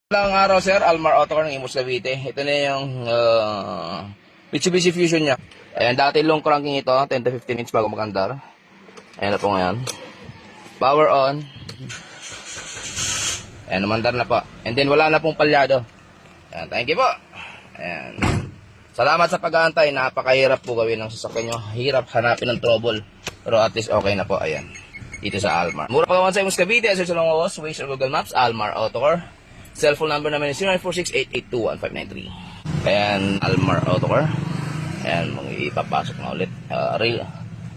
Lang araw sir, Almar Auto ng Imus Cavite. Ito na yung Mitsubishi Fusion niya. Ayan, dati long cranking ito, 10 to 15 minutes bago magandar. Ayan na po ngayon. Power on. Ayan, umandar na po. And then wala na pong palyado. Ayan, thank you po. Ayan. Salamat sa pag-aantay. Napakahirap po gawin ng sasakyan nyo. Hirap hanapin ng trouble. Pero at least okay na po. Ayan. Dito sa Almar. Mura pagawan sa Imus Cavite. As sa mga was, Waze or Google Maps, Almar Autocar. Cellphone number namin is 0946-882-1593. Ayan, Almar Autocar. Ayan, ipapasok na ulit.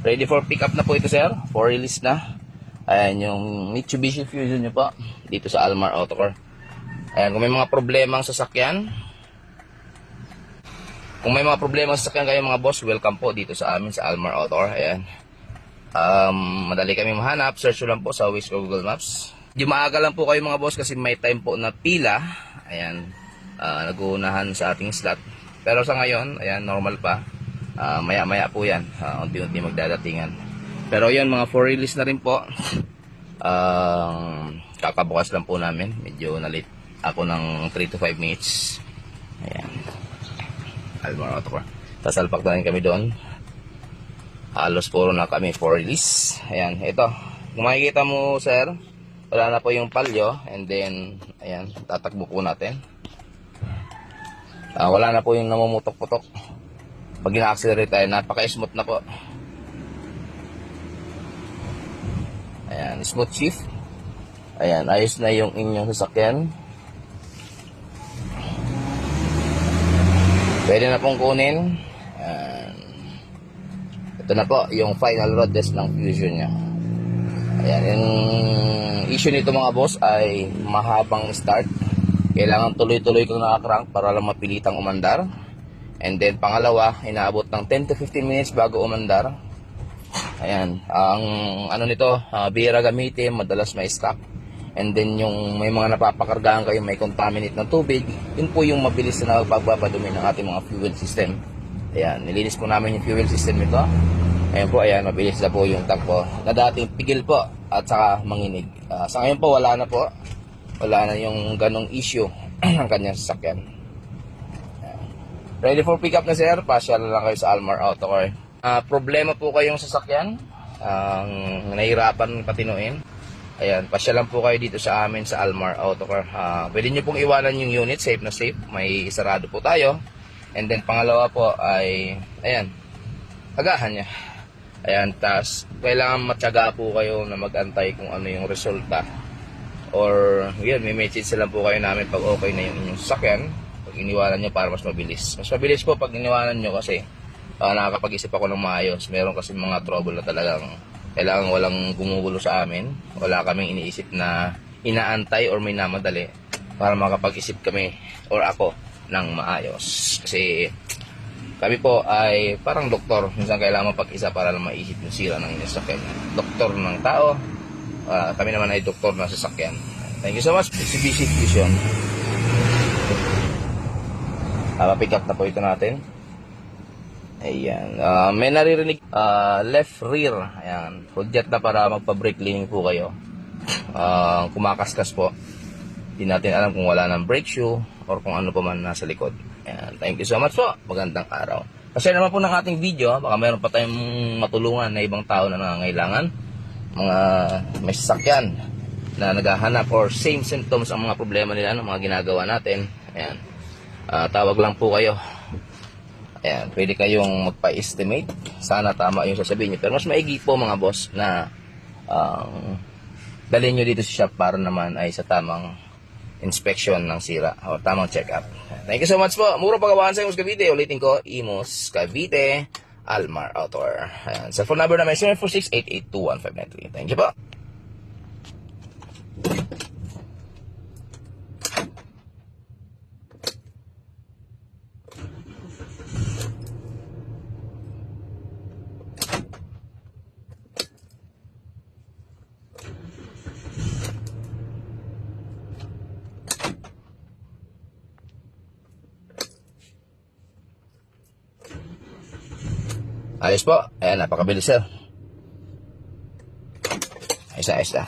Ready for pickup na po ito, sir. For release na. Ayan, yung Mitsubishi Fusion nyo po. Dito sa Almar Autocar. Ayan, kung may mga problemang sasakyan. Kung may mga problemang sasakyan kayo mga boss, welcome po dito sa amin sa Almar Autocar. Ayan. Madali kami mahanap. Search lang po sa Waze or Google Maps. Di maaga lang po kayo mga boss kasi may time po na pila. Ayan, nag-uunahan sa ating slot. Pero sa ngayon, ayan, normal pa. Maya-maya po yan. Unti-unti magdadatingan. Pero yun, mga for release na rin po. Kakabukas lang po namin. Medyo na-late ako ng 3 to 5 minutes. Ayan. Almar Autocar. Tasalpak na rin kami doon. Halos puro na kami for release. Ayan, ito. Kung makikita mo, sir, wala na po yung palyo, and then ayan, tatakbo po natin. Wala na po yung namumutok-putok. Pag ina-accelerate tayo, napaka-smooth na po. Ayan, smooth shift. Ayan, ayos na yung inyong sasakyan. Pwede na pong kunin. Ayan. Ito na po yung final road test ng Fusion nya. Ayan, yung issue nito mga boss ay mahabang start. Kailangan tuloy-tuloy kang nakakrank para lang mapilitang umandar. And then pangalawa, inaabot ng 10 to 15 minutes bago umandar. Ayan, ang ano nito, bihira gamitin, madalas may stock. And then yung may mga napapakargahan kayo, may contaminate na tubig, yun po yung mabilis na pagpapadumi ng ating mga fuel system. Ayan, nilinis po namin yung fuel system nito. Ayan po, ayan, mabilis na po yung tank po. Na dating pigil po at saka manginig. Sa ngayon po, wala na po. Wala na yung ganong issue ng kanyang sasakyan. Ayan. Ready for pickup na sir? Pasyal lang kayo sa Almar Autocar. Problema po kayong sasakyan. Nahihirapan patinuin. Ayan, pasyal lang po kayo dito sa amin sa Almar Autocar. Pwede nyo pong iwanan yung unit, safe na safe. May sarado po tayo. And then pangalawa po ay, ayan, agahan niya. Ayan, tas kailangan matyaga po kayo na mag-antay kung ano yung resulta. Or, yun, may message lang po kayo namin pag okay na yung inyong sasakyan. Pag iniwanan nyo para mas mabilis. Mas mabilis po pag iniwanan nyo kasi nakakapag-isip ako ng maayos. Meron kasi mga trouble na talagang kailangan walang gumugulo sa amin. Wala kaming iniisip na inaantay or may namadali para makapag-isip kami or ako ng maayos. Kasi kami po ay parang doktor. Minsan kailangan pag-isa para lang maisip yung sira ng inyong sasakyan. Doktor ng tao. Kami naman ay doktor ng sasakyan. Thank you so much. Mitsubishi Fusion. Pick up na po ito natin. Ayan. May naririnig. Left rear. Ayan. Hudyat na para magpa-brake cleaning po kayo. Kumakaskas po. Hindi natin alam kung wala ng brake shoe or kung ano pa man nasa likod. Ayan. Thank you so much po. Magandang araw. Kasi naman po ng ating video, baka mayroon pa tayong matulungan na ibang tao na nangangailangan. Mga may sasakyan na naghahanap or same symptoms ang mga problema nila ng mga ginagawa natin. Ayan. Tawag lang po kayo. Ayan. Pwede kayong magpa-estimate. Sana tama yung sasabihin nyo. Pero mas maigi po mga boss na dalhin nyo dito sa shop para naman ay sa tamang inspection ng sira o tamang check-up. Thank you so much po. Mura pagawaan sa Imus Cavite. Ulitin ko, Imus Cavite, Almar Autocar. Ayan. Cellphone number namin 0946-882-1593. Thank you po. Ayos po. Ayan, napakabilis sir. Ayos na.